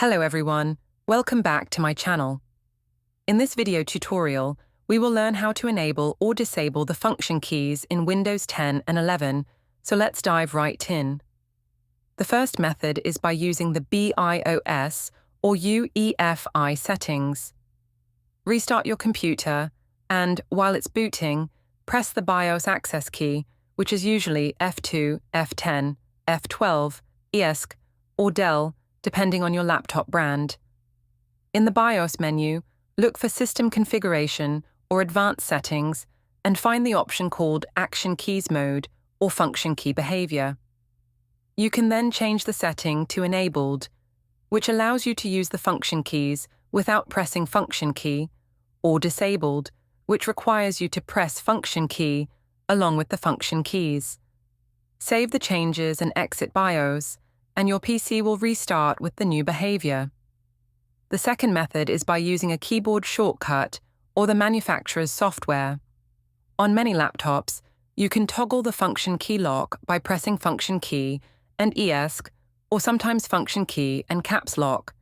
Hello everyone, welcome back to my channel. In this video tutorial, we will learn how to enable or disable the function keys in Windows 10 and 11, so let's dive right in. The first method is by using the BIOS or UEFI settings. Restart your computer and, while it's booting, press the BIOS access key, which is usually F2, F10, F12, ESC, or Dell, depending on your laptop brand. In the BIOS menu, look for System Configuration or Advanced Settings and find the option called Action Keys Mode or Function Key Behavior. You can then change the setting to Enabled, which allows you to use the function keys without pressing Function Key, or Disabled, which requires you to press Function Key along with the function keys. Save the changes and exit BIOS, and your PC will restart with the new behavior. The second method is by using a keyboard shortcut or the manufacturer's software. On many laptops, you can toggle the function key lock by pressing function key and ESC, or sometimes function key and caps lock.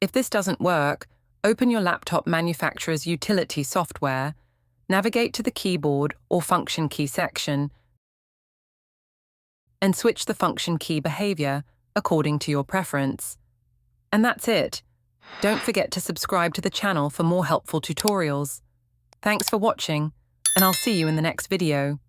If this doesn't work, open your laptop manufacturer's utility software, navigate to the keyboard or function key section, and switch the function key behavior according to your preference. And that's it. Don't forget to subscribe to the channel for more helpful tutorials. Thanks for watching, and I'll see you in the next video.